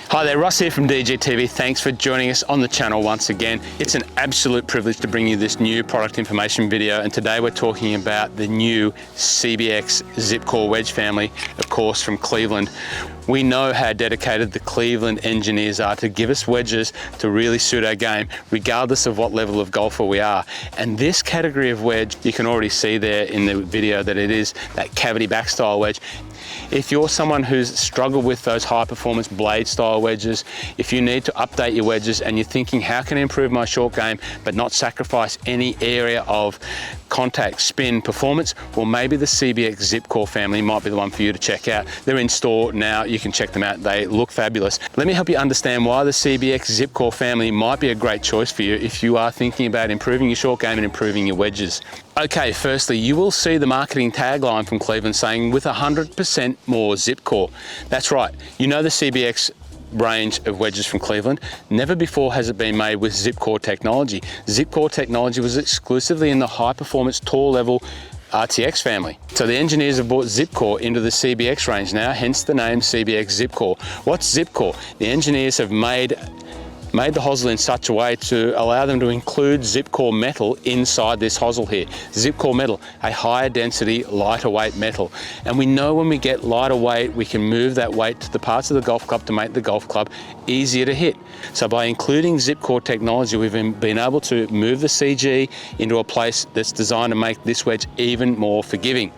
Hi there, Russ here from DGTV. Thanks for joining us on the channel once again. It's an absolute privilege to bring you this new product information video, and today we're talking about the new CBX ZipCore Wedge family, of course from Cleveland. We know how dedicated the Cleveland engineers are to give us wedges to really suit our game, regardless of what level of golfer we are. And this category of wedge, you can already see there in the video that it is that cavity back style wedge. If you're someone who's struggled with those high performance blade style wedges, if you need to update your wedges and you're thinking, how can I improve my short game but not sacrifice any area of contact, spin, performance, well, maybe the CBX ZipCore family might be the one for you to check out. They're in store now, you can check them out, they look fabulous. Let me help you understand why the CBX ZipCore family might be a great choice for you if you are thinking about improving your short game and improving your wedges. Okay, firstly, you will see the marketing tagline from Cleveland saying with 100% more ZipCore. That's right, you know the CBX range of wedges from Cleveland. Never before has it been made with ZipCore technology. ZipCore technology was exclusively in the high performance tour level RTX family. So the engineers have brought ZipCore into the CBX range now, hence the name CBX ZipCore. What's ZipCore? The engineers have made the hosel in such a way to allow them to include ZipCore metal inside this hosel here. ZipCore metal, a higher density, lighter weight metal. And we know when we get lighter weight, we can move that weight to the parts of the golf club to make the golf club easier to hit. So by including ZipCore technology, we've been able to move the CG into a place that's designed to make this wedge even more forgiving.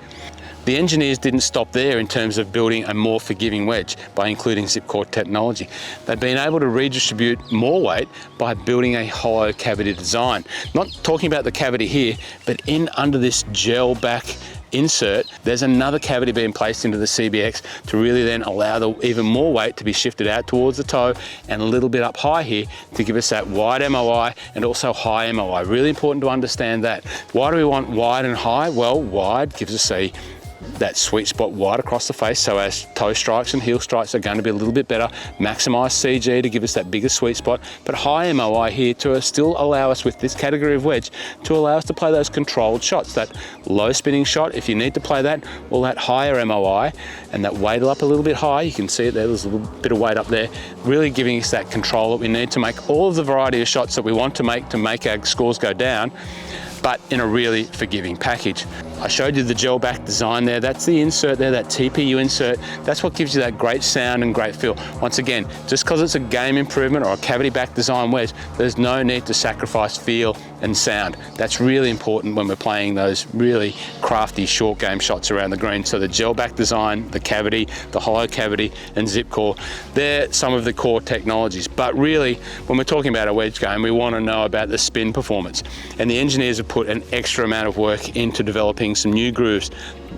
The engineers didn't stop there in terms of building a more forgiving wedge by including ZipCore technology. They've been able to redistribute more weight by building a hollow cavity design. Not talking about the cavity here, but in under this gel back insert, there's another cavity being placed into the CBX to really then allow even more weight to be shifted out towards the toe and a little bit up high here to give us that wide MOI and also high MOI. Really important to understand that. Why do we want wide and high? Well, wide gives us that sweet spot wide across the face, so our toe strikes and heel strikes are going to be a little bit better. Maximise CG to give us that bigger sweet spot, but high MOI here to still allow us with this category of wedge to allow us to play those controlled shots, that low spinning shot. If you need to play that, well, that higher MOI and that weight up a little bit high, you can see it there, there's a little bit of weight up there, really giving us that control that we need to make all of the variety of shots that we want to make our scores go down, but in a really forgiving package. I showed you the gel back design there. That's the insert there, that TPU insert. That's what gives you that great sound and great feel. Once again, just because it's a game improvement or a cavity back design wedge, there's no need to sacrifice feel and sound. That's really important when we're playing those really crafty short game shots around the green. So the gel back design, the cavity, the hollow cavity, and ZipCore, they're some of the core technologies. But really, when we're talking about a wedge game, we want to know about the spin performance. And the engineers have put an extra amount of work into developing some new grooves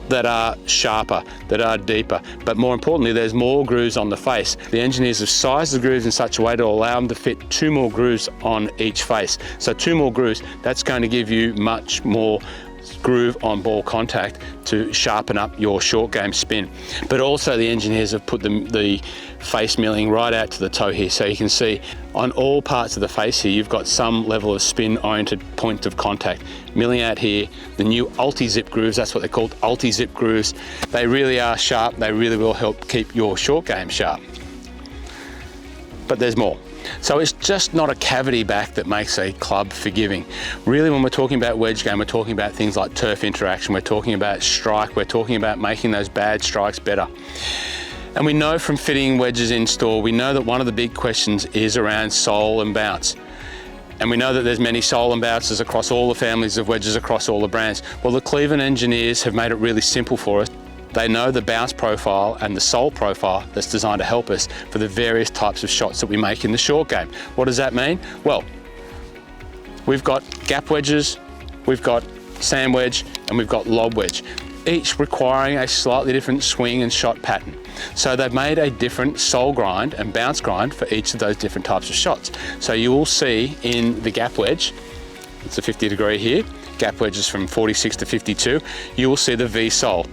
that are sharper, that are deeper, but more importantly, there's more grooves on the face. The engineers have sized the grooves in such a way to allow them to fit 2 more grooves on each face. So 2 more grooves, that's going to give you much more groove on ball contact to sharpen up your short game spin. But also the engineers have put the face milling right out to the toe here, so you can see on all parts of the face here you've got some level of spin oriented point of contact milling out here. The new UltiZip grooves, that's what they're called, UltiZip grooves, they really are sharp, they really will help keep your short game sharp. But there's more. So it's just not a cavity back that makes a club forgiving. Really, when we're talking about wedge game, we're talking about things like turf interaction, we're talking about strike, we're talking about making those bad strikes better. And we know from fitting wedges in store, we know that one of the big questions is around sole and bounce. And we know that there's many sole and bounces across all the families of wedges across all the brands. Well, the Cleveland engineers have made it really simple for us. They know the bounce profile and the sole profile that's designed to help us for the various types of shots that we make in the short game. What does that mean? Well, we've got gap wedges, we've got sand wedge, and we've got lob wedge, each requiring a slightly different swing and shot pattern. So they've made a different sole grind and bounce grind for each of those different types of shots. So you will see in the gap wedge, it's a 50 degree here, gap wedges from 46 to 52, you will see the V sole.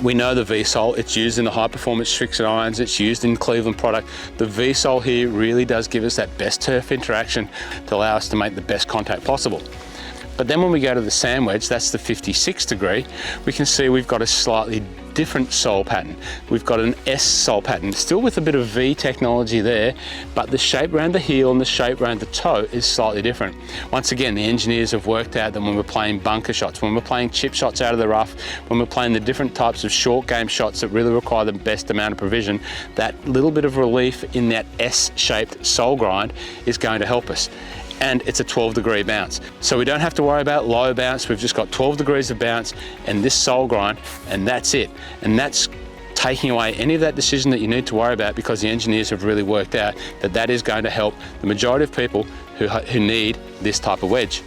We know the V-sole, it's used in the high performance fixed irons, it's used in Cleveland product. The V-sole here really does give us that best turf interaction to allow us to make the best contact possible. But then when we go to the sand wedge, that's the 56 degree, we can see we've got a slightly different sole pattern. We've got an S sole pattern, still with a bit of V technology there, but the shape around the heel and the shape around the toe is slightly different. Once again, the engineers have worked out that when we're playing bunker shots, when we're playing chip shots out of the rough, when we're playing the different types of short game shots that really require the best amount of provision, that little bit of relief in that S-shaped sole grind is going to help us. And it's a 12-degree bounce. So we don't have to worry about low bounce. We've just got 12 degrees of bounce and this sole grind, and that's it. And that's taking away any of that decision that you need to worry about, because the engineers have really worked out that that is going to help the majority of people who need this type of wedge.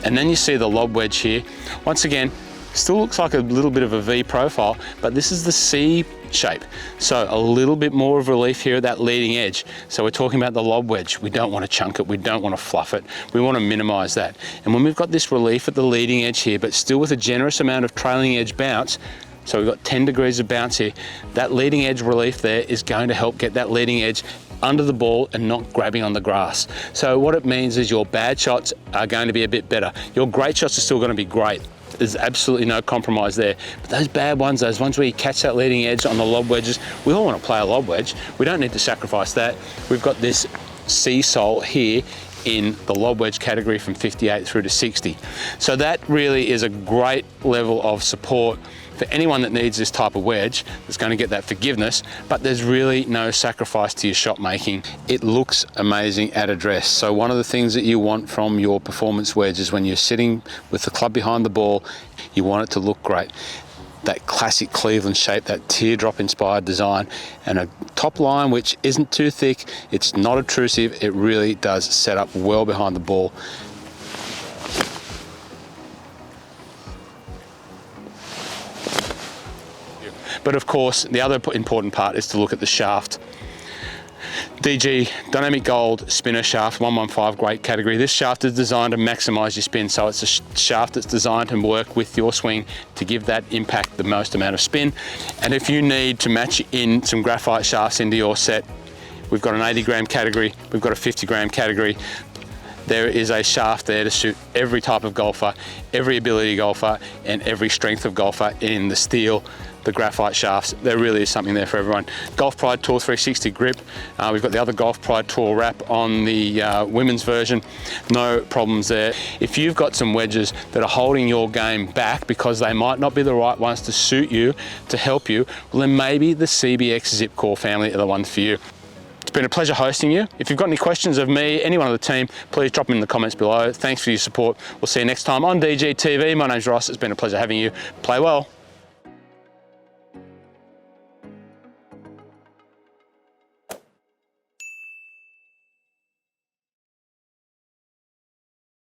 And then you see the lob wedge here. Once again, still looks like a little bit of a V profile, but this is the C shape. So a little bit more of relief here at that leading edge. So we're talking about the lob wedge. We don't want to chunk it. We don't want to fluff it. We want to minimize that. And when we've got this relief at the leading edge here, but still with a generous amount of trailing edge bounce, so we've got 10 degrees of bounce here, that leading edge relief there is going to help get that leading edge under the ball and not grabbing on the grass. So what it means is your bad shots are going to be a bit better. Your great shots are still going to be great. There's absolutely no compromise there. But those bad ones, those ones where you catch that leading edge on the lob wedges, we all want to play a lob wedge. We don't need to sacrifice that. We've got this C sole here in the lob wedge category from 58 through to 60. So that really is a great level of support for anyone that needs this type of wedge that's going to get that forgiveness, but there's really no sacrifice to your shot making. It looks amazing at address. So one of the things that you want from your performance wedge is when you're sitting with the club behind the ball, you want it to look great. That classic Cleveland shape, that teardrop inspired design, and a top line which isn't too thick, it's not obtrusive, it really does set up well behind the ball. But of course, the other important part is to look at the shaft. DG Dynamic Gold Spinner Shaft 115, great category. This shaft is designed to maximize your spin, so it's a shaft that's designed to work with your swing to give that impact the most amount of spin. And if you need to match in some graphite shafts into your set, we've got an 80-gram category, we've got a 50-gram category. There is a shaft there to suit every type of golfer, every ability golfer, and every strength of golfer in the steel, the graphite shafts. There really is something there for everyone. Golf Pride Tour 360 grip. We've got the other Golf Pride Tour wrap on the women's version. No problems there. If you've got some wedges that are holding your game back because they might not be the right ones to suit you, to help you, well then maybe the CBX ZipCore family are the ones for you. It's been a pleasure hosting you. If you've got any questions of me, anyone on the team, please drop them in the comments below. Thanks for your support. We'll see you next time on DG TV. My name's Ross. It's been a pleasure having you. Play well.